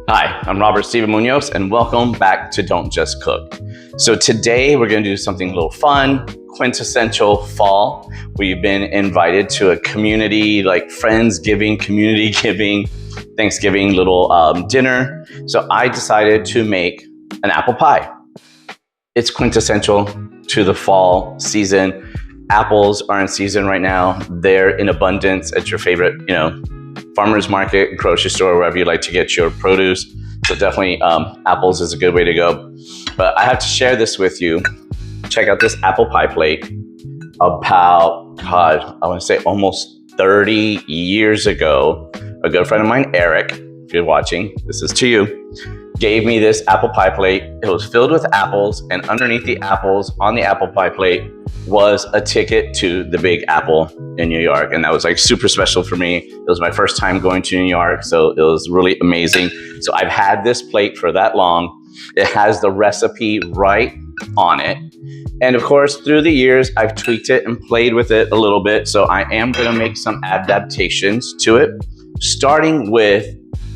Hi, I'm Robert Steven Munoz, and welcome back to Don't Just Cook. So today we're going to do something a little fun, quintessential fall. We've been invited to a community, like Friendsgiving, community giving, Thanksgiving little dinner. So I decided to make an apple pie. It's quintessential to the fall season. Apples are in season right now. They're in abundance at your favorite, farmer's market, grocery store, wherever you like to get your produce. So definitely apples is a good way to go. But I have to share this with you. Check out this apple pie plate. About, I want to say almost 30 years ago, a good friend of mine, Eric, if you're watching, this is to you, gave me this apple pie plate. It was filled with apples, and underneath the apples on the apple pie plate was a ticket to the Big Apple in New York. And that was like super special for me. It was my first time going to New York, so it was really amazing. So I've had this plate for that long. It has the recipe right on it. And of course, through the years, I've tweaked it and played with it a little bit. So I am gonna make some adaptations to it, starting with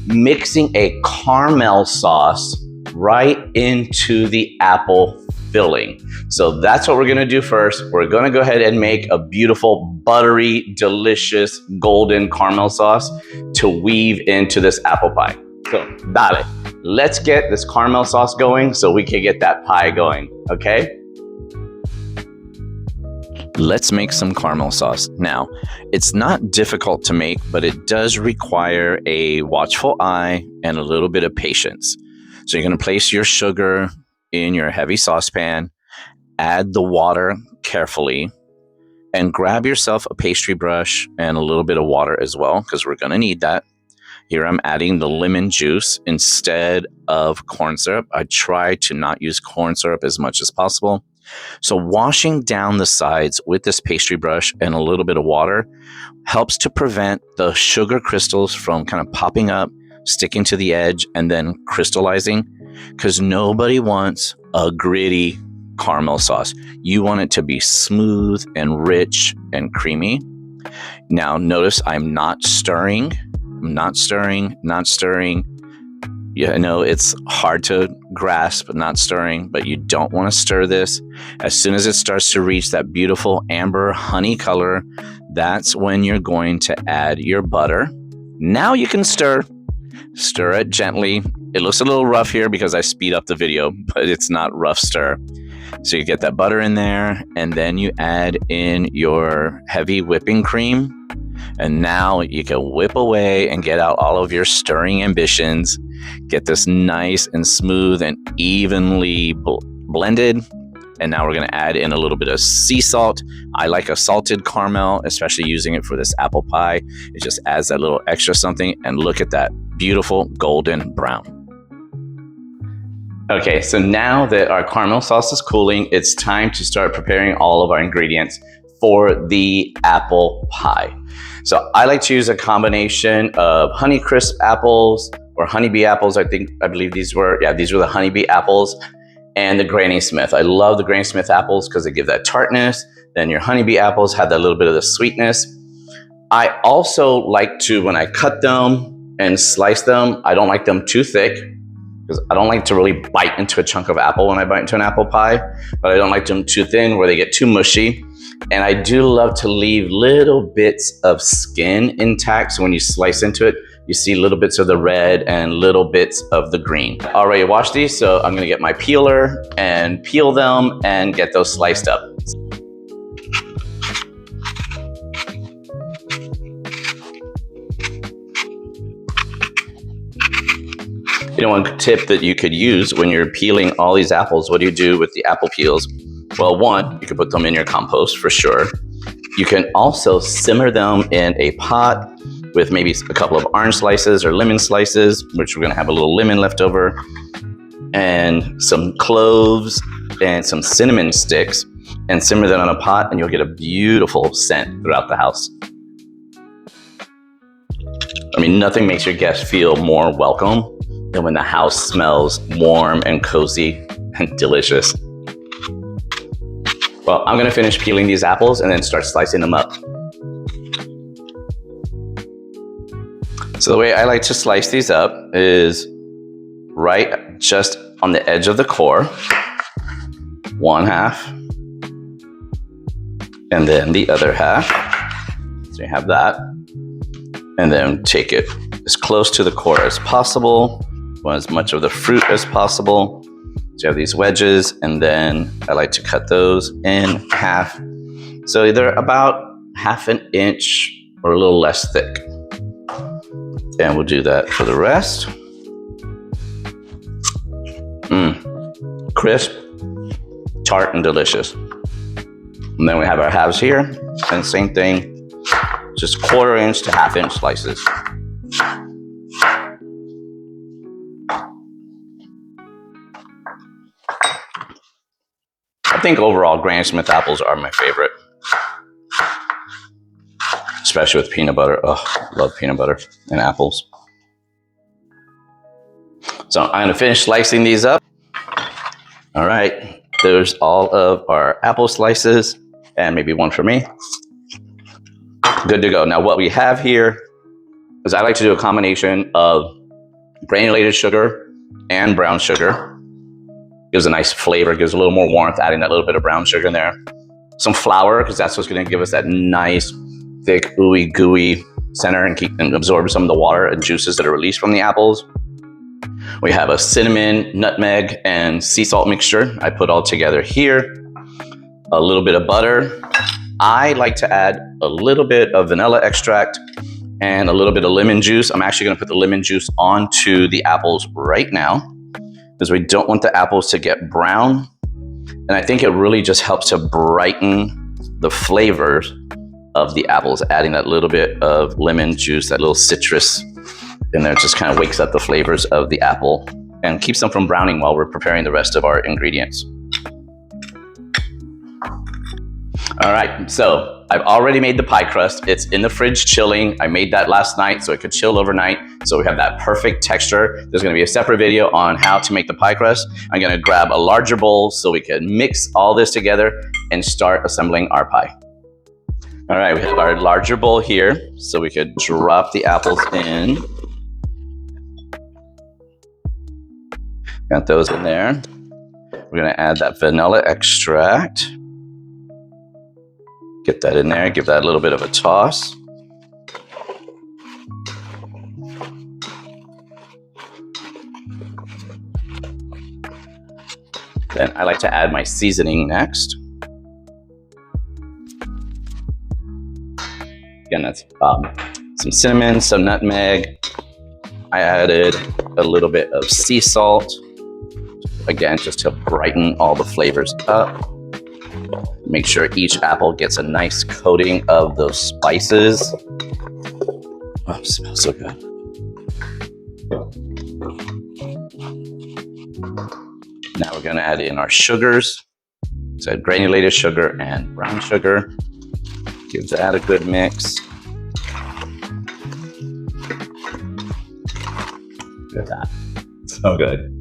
mixing a Carmel sauce right into the apple filling. So that's what we're gonna do first. We're gonna go ahead and make a beautiful, buttery, delicious, golden Carmel sauce to weave into this apple pie. So, Dalé, let's get this Carmel sauce going so we can get that pie going, okay? Let's make some caramel sauce. Now, it's not difficult to make, but it does require a watchful eye and a little bit of patience. So you're going to place your sugar in your heavy saucepan, add the water carefully, and grab yourself a pastry brush and a little bit of water as well, because we're going to need that. Here I'm adding the lemon juice instead of corn syrup. I try to not use corn syrup as much as possible. So washing down the sides with this pastry brush and a little bit of water helps to prevent the sugar crystals from kind of popping up, sticking to the edge, and then crystallizing, because nobody wants a gritty caramel sauce. You want it to be smooth and rich and creamy. Now notice I'm not stirring. I'm not stirring. Yeah, I know it's hard to grasp, not stirring, but you don't want to stir this. As soon as it starts to reach that beautiful amber honey color, that's when you're going to add your butter. Now you can stir it gently. It looks a little rough here because I speed up the video, but it's not rough stir. So you get that butter in there, and then you add in your heavy whipping cream. And now you can whip away and get out all of your stirring ambitions. Get this nice and smooth and evenly blended. And now we're going to add in a little bit of sea salt. I like a salted caramel, especially using it for this apple pie. It just adds that little extra something. And look at that beautiful golden brown. Okay, so now that our caramel sauce is cooling, it's time to start preparing all of our ingredients for the apple pie. So I like to use a combination of Honeycrisp apples or honeybee apples. I believe these were the honeybee apples, and the Granny Smith. I love the Granny Smith apples because they give that tartness. Then your honeybee apples have that little bit of the sweetness. I also like to, when I cut them and slice them, I don't like them too thick because I don't like to really bite into a chunk of apple when I bite into an apple pie, but I don't like them too thin where they get too mushy. And I do love to leave little bits of skin intact. So when you slice into it, you see little bits of the red and little bits of the green. I already washed these, so I'm gonna get my peeler and peel them and get those sliced up. One tip that you could use when you're peeling all these apples, what do you do with the apple peels? Well, one, you can put them in your compost for sure. You can also simmer them in a pot with maybe a couple of orange slices or lemon slices, which we're gonna have a little lemon left over, and some cloves and some cinnamon sticks, and simmer them in a pot, and you'll get a beautiful scent throughout the house. I mean, nothing makes your guests feel more welcome than when the house smells warm and cozy and delicious. Well, I'm gonna finish peeling these apples and then start slicing them up. So the way I like to slice these up is right just on the edge of the core, one half, and then the other half. So you have that, and then take it as close to the core as possible, want as much of the fruit as possible. So you have these wedges, and then I like to cut those in half. So they're about ½ inch or a little less thick. And we'll do that for the rest. Crisp, tart, and delicious. And then we have our halves here, and same thing, just 1/4 inch to ½ inch slices. I think overall Granny Smith apples are my favorite, especially with peanut butter. Oh, love peanut butter and apples. So I'm gonna finish slicing these up. All right, there's all of our apple slices, and maybe one for me. Good to go. Now what we have here is I like to do a combination of granulated sugar and brown sugar. Gives a nice flavor, gives a little more warmth, adding that little bit of brown sugar in there. Some flour, because that's what's gonna give us that nice, thick, ooey gooey center and absorb some of the water and juices that are released from the apples. We have a cinnamon, nutmeg, and sea salt mixture I put all together here. A little bit of butter. I like to add a little bit of vanilla extract and a little bit of lemon juice. I'm actually gonna put the lemon juice onto the apples right now, because we don't want the apples to get brown. And I think it really just helps to brighten the flavors of the apples, adding that little bit of lemon juice, that little citrus in there, just kind of wakes up the flavors of the apple and keeps them from browning while we're preparing the rest of our ingredients. All right, so I've already made the pie crust. It's in the fridge chilling. I made that last night so it could chill overnight. So we have that perfect texture. There's gonna be a separate video on how to make the pie crust. I'm gonna grab a larger bowl so we can mix all this together and start assembling our pie. All right, we have our larger bowl here so we could drop the apples in. Got those in there. We're gonna add that vanilla extract. Get that in there, give that a little bit of a toss. Then I like to add my seasoning next. Again, that's some cinnamon, some nutmeg. I added a little bit of sea salt. Again, just to brighten all the flavors up. Make sure each apple gets a nice coating of those spices. Oh, it smells so good. Now we're gonna add in our sugars. So granulated sugar and brown sugar. Give that a good mix. Look at that, so good.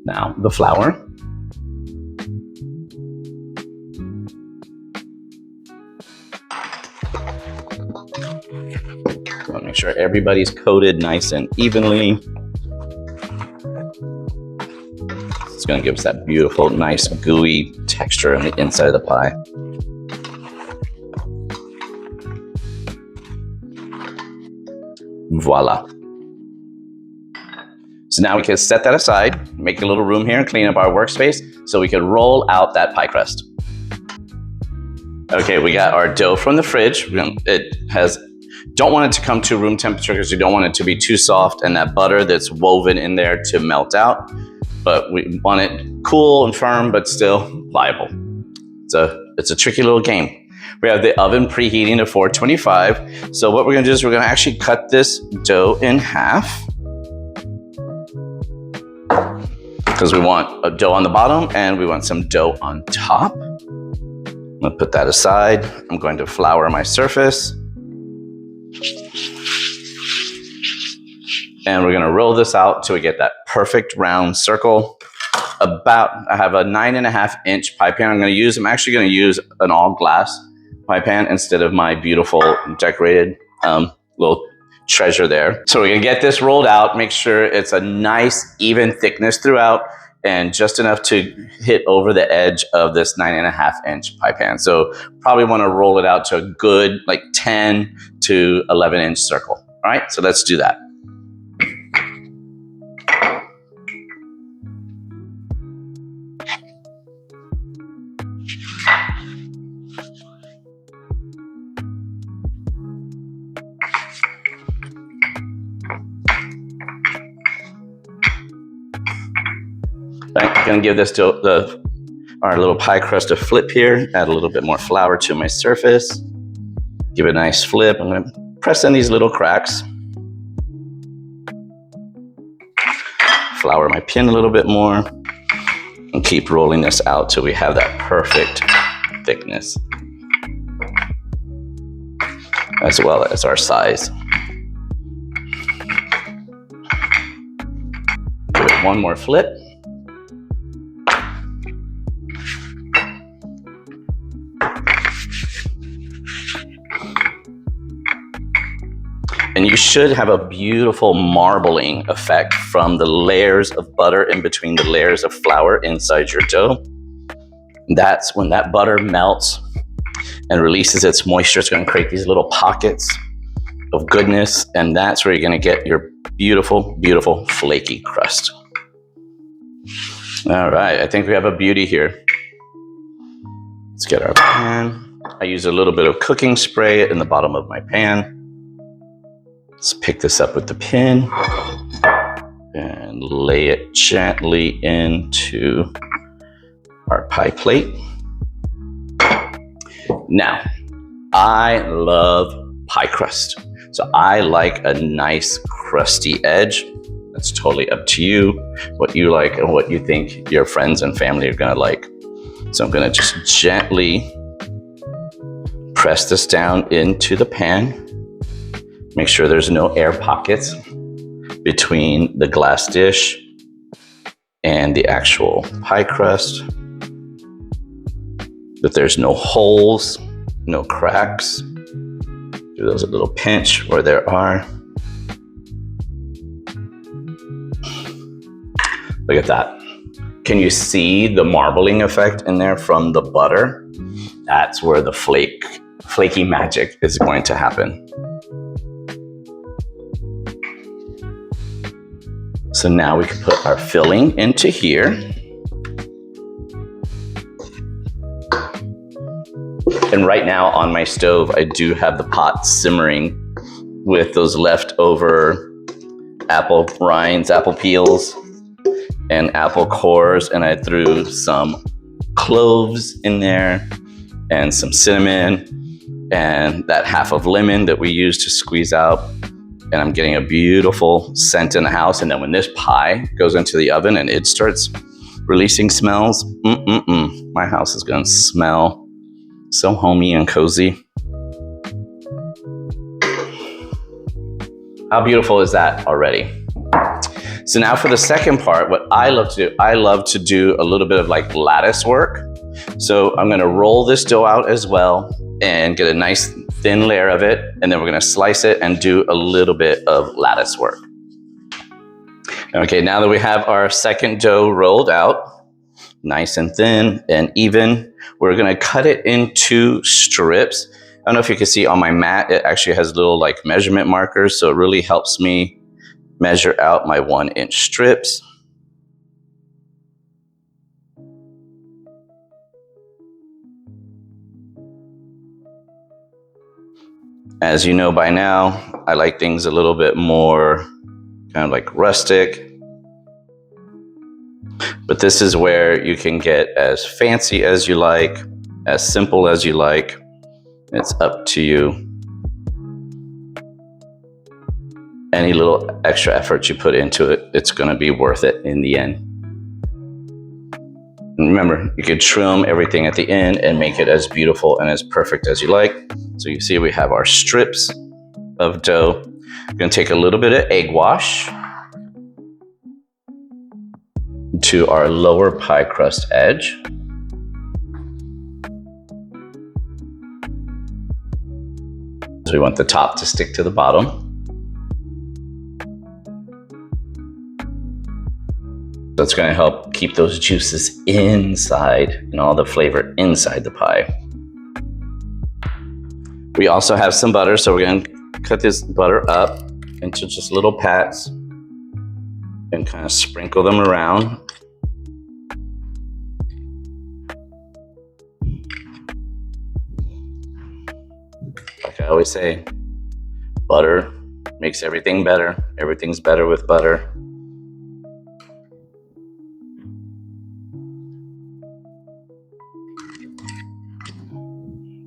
Now the flour. Want to make sure everybody's coated nice and evenly. It's going to give us that beautiful, nice, gooey texture on the inside of the pie. Voila. So now we can set that aside, make a little room here and clean up our workspace so we can roll out that pie crust. Okay, we got our dough from the fridge. Don't want it to come to room temperature because you don't want it to be too soft and that butter that's woven in there to melt out. But we want it cool and firm, but still pliable. It's a tricky little game. We have the oven preheating to 425. So what we're gonna do is we're gonna actually cut this dough in half, because we want a dough on the bottom and we want some dough on top. I'm gonna put that aside. I'm going to flour my surface. And we're gonna roll this out till we get that perfect round circle. I have a 9.5 inch pie pan I'm actually gonna use an all glass pie pan instead of my beautiful decorated little treasure there. So we're gonna get this rolled out, make sure it's a nice even thickness throughout and just enough to hit over the edge of this 9.5-inch pie pan. So probably wanna roll it out to a good like 10 to 11-inch circle. All right, so let's do that. I'm gonna give this our little pie crust a flip here, add a little bit more flour to my surface, give it a nice flip. I'm gonna press in these little cracks. Flour my pin a little bit more and keep rolling this out till we have that perfect thickness, as well as our size. Give it one more flip. And you should have a beautiful marbling effect from the layers of butter in between the layers of flour inside your dough. That's when that butter melts and releases its moisture. It's going to create these little pockets of goodness, and that's where you're going to get your beautiful, beautiful flaky crust. All right, I think we have a beauty here. Let's get our pan. I use a little bit of cooking spray in the bottom of my pan. Let's pick this up with the pin and lay it gently into our pie plate. Now, I love pie crust. So I like a nice crusty edge. That's totally up to you, what you like and what you think your friends and family are gonna like. So I'm gonna just gently press this down into the pan. Make sure there's no air pockets between the glass dish and the actual pie crust. That there's no holes, no cracks. Give those a little pinch where there are. Look at that. Can you see the marbling effect in there from the butter? That's where the flaky magic is going to happen. So now we can put our filling into here. And right now on my stove, I do have the pot simmering with those leftover apple rinds, apple peels, and apple cores. And I threw some cloves in there and some cinnamon and that half of lemon that we used to squeeze out. And I'm getting a beautiful scent in the house. And then when this pie goes into the oven and it starts releasing smells, my house is gonna smell so homey and cozy. How beautiful is that already? So now for the second part, what I love to do a little bit of like lattice work. So I'm gonna roll this dough out as well and get a nice thin layer of it, and then we're gonna slice it and do a little bit of lattice work. Okay, now that we have our second dough rolled out, nice and thin and even, we're gonna cut it into strips. I don't know if you can see on my mat, it actually has little like measurement markers, so it really helps me measure out my 1-inch strips. As you know by now, I like things a little bit more kind of like rustic. But this is where you can get as fancy as you like, as simple as you like. It's up to you. Any little extra effort you put into it, it's gonna be worth it in the end. And remember, you could trim everything at the end and make it as beautiful and as perfect as you like. So you see we have our strips of dough. I'm gonna take a little bit of egg wash to our lower pie crust edge. So we want the top to stick to the bottom. That's going to help keep those juices inside and all the flavor inside the pie. We also have some butter, so we're going to cut this butter up into just little pats and kind of sprinkle them around. Like I always say, butter makes everything better. Everything's better with butter.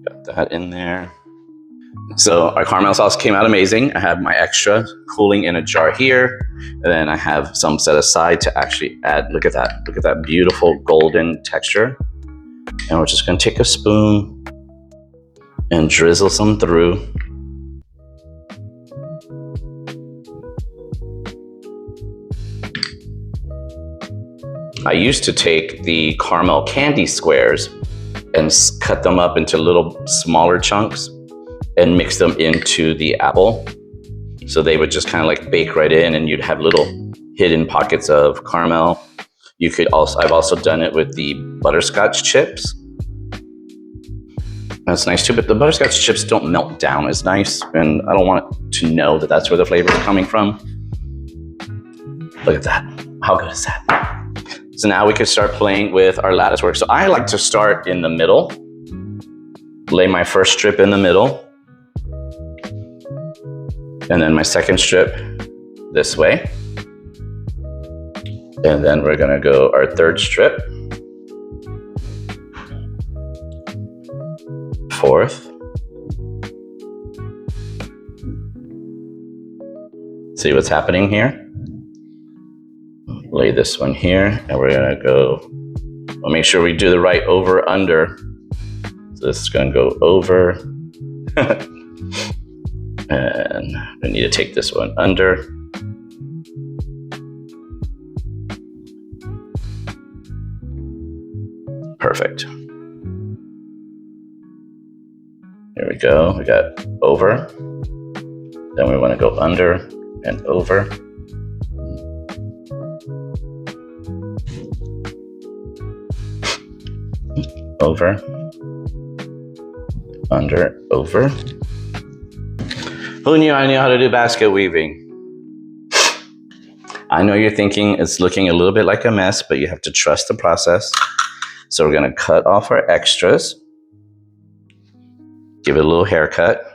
Got that in there. So our Carmel sauce came out amazing. I have my extra cooling in a jar here. And then I have some set aside to actually add. Look at that. Look at that beautiful golden texture. And we're just going to take a spoon and drizzle some through. I used to take the caramel candy squares and cut them up into little smaller chunks and mix them into the apple. So they would just kind of like bake right in and you'd have little hidden pockets of caramel. You could also, I've also done it with the butterscotch chips. That's nice too, but the butterscotch chips don't melt down as nice, and I don't want it to know that that's where the flavor is coming from. Look at that. How good is that? So now we can start playing with our lattice work. So I like to start in the middle, lay my first strip in the middle, and then my second strip this way. And then we're gonna go our third strip, fourth. See what's happening here? Lay this one here, and we're gonna go, we'll make sure we do the right over under. So this is gonna go over. And we need to take this one under. Perfect. Here we go. We got over. Then we want to go under and over. Over. Under, over. Who knew I knew how to do basket weaving? I know you're thinking it's looking a little bit like a mess, but you have to trust the process. So we're going to cut off our extras. Give it a little haircut.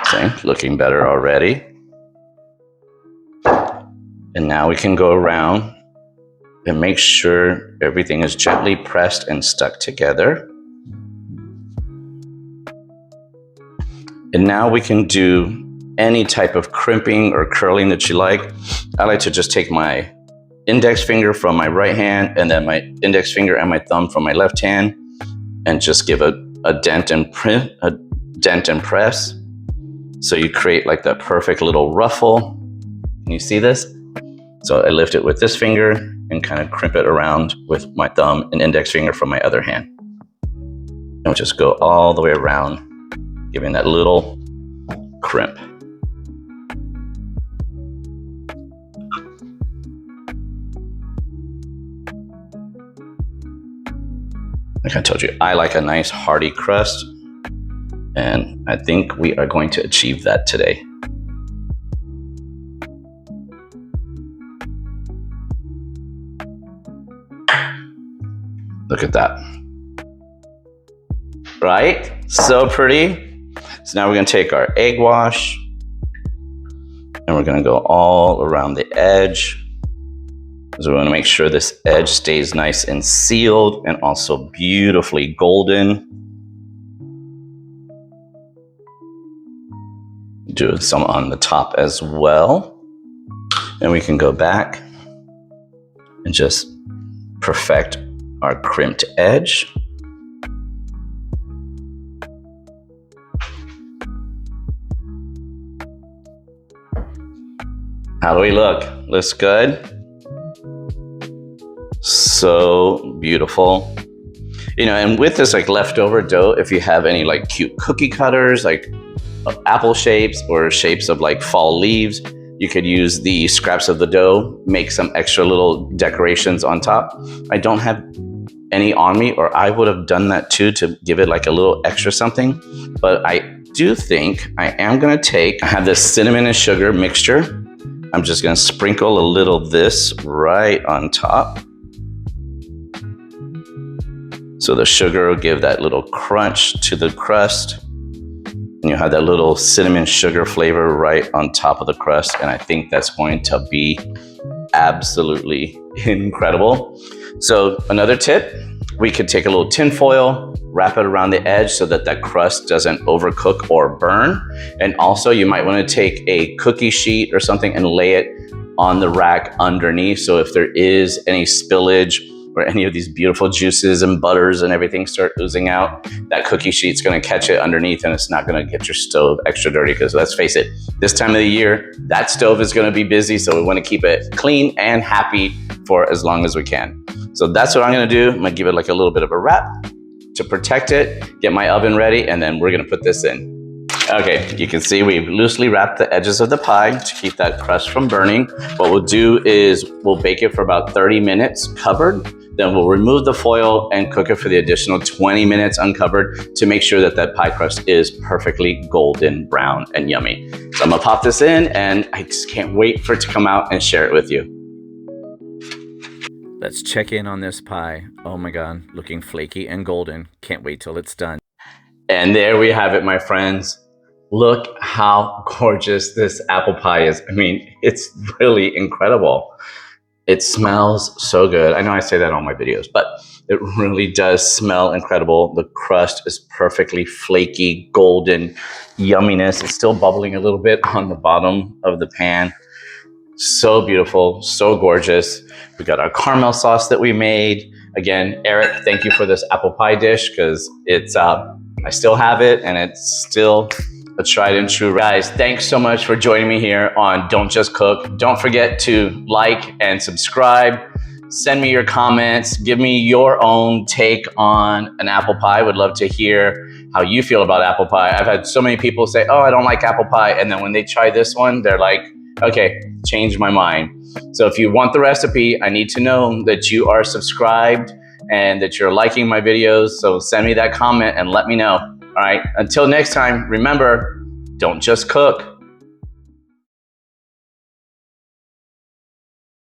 Okay, looking better already. And now we can go around and make sure everything is gently pressed and stuck together. And now we can do any type of crimping or curling that you like. I like to just take my index finger from my right hand and then my index finger and my thumb from my left hand and just give a dent and press. So you create like that perfect little ruffle. Can you see this? So I lift it with this finger and kind of crimp it around with my thumb and index finger from my other hand. And we'll just go all the way around, giving that little crimp. Like I told you, I like a nice hearty crust, and I think we are going to achieve that today. Look at that. Right? So pretty. So now we're going to take our egg wash and we're going to go all around the edge. So we want to make sure this edge stays nice and sealed and also beautifully golden. Do some on the top as well. And we can go back and just perfect our crimped edge. How do we look? Looks good. So beautiful. You know, and with this like leftover dough, if you have any like cute cookie cutters, like apple shapes or shapes of like fall leaves, you could use the scraps of the dough, make some extra little decorations on top. I don't have any on me, or I would have done that too to give it like a little extra something. But I do think I am gonna I have this cinnamon and sugar mixture. I'm just gonna sprinkle a little of this right on top. So the sugar will give that little crunch to the crust. And you have that little cinnamon sugar flavor right on top of the crust. And I think that's going to be absolutely incredible. So another tip, we could take a little tin foil, wrap it around the edge so that that crust doesn't overcook or burn. And also you might want to take a cookie sheet or something and lay it on the rack underneath. So if there is any spillage or any of these beautiful juices and butters and everything start oozing out, that cookie sheet's going to catch it underneath and it's not going to get your stove extra dirty. Because let's face it, this time of the year, that stove is going to be busy. So we want to keep it clean and happy for as long as we can. So that's what I'm going to do. I'm going to give it like a little bit of a wrap to protect it, get my oven ready, and then we're going to put this in. Okay, you can see we've loosely wrapped the edges of the pie to keep that crust from burning. What we'll do is we'll bake it for about 30 minutes covered. Then we'll remove the foil and cook it for the additional 20 minutes uncovered to make sure that that pie crust is perfectly golden brown and yummy. So I'm gonna pop this in and I just can't wait for it to come out and share it with you. Let's check in on this pie. Oh my God, looking flaky and golden. Can't wait till it's done. And there we have it, my friends. Look how gorgeous this apple pie is. I mean, it's really incredible. It smells so good. I know I say that on my videos, but it really does smell incredible. The crust is perfectly flaky, golden yumminess. It's still bubbling a little bit on the bottom of the pan. So beautiful, so gorgeous. We got our caramel sauce that we made. Again, Eric, thank you for this apple pie dish because it's I still have it and it's still a tried and true. Guys, thanks so much for joining me here on Don't Just Cook. Don't forget to like and subscribe. Send me your comments. Give me your own take on an apple pie. Would love to hear how you feel about apple pie. I've had so many people say, oh, I don't like apple pie. And then when they try this one, they're like, okay, changed my mind. So if you want the recipe, I need to know that you are subscribed and that you're liking my videos. So send me that comment and let me know. All right, until next time, remember, don't just cook.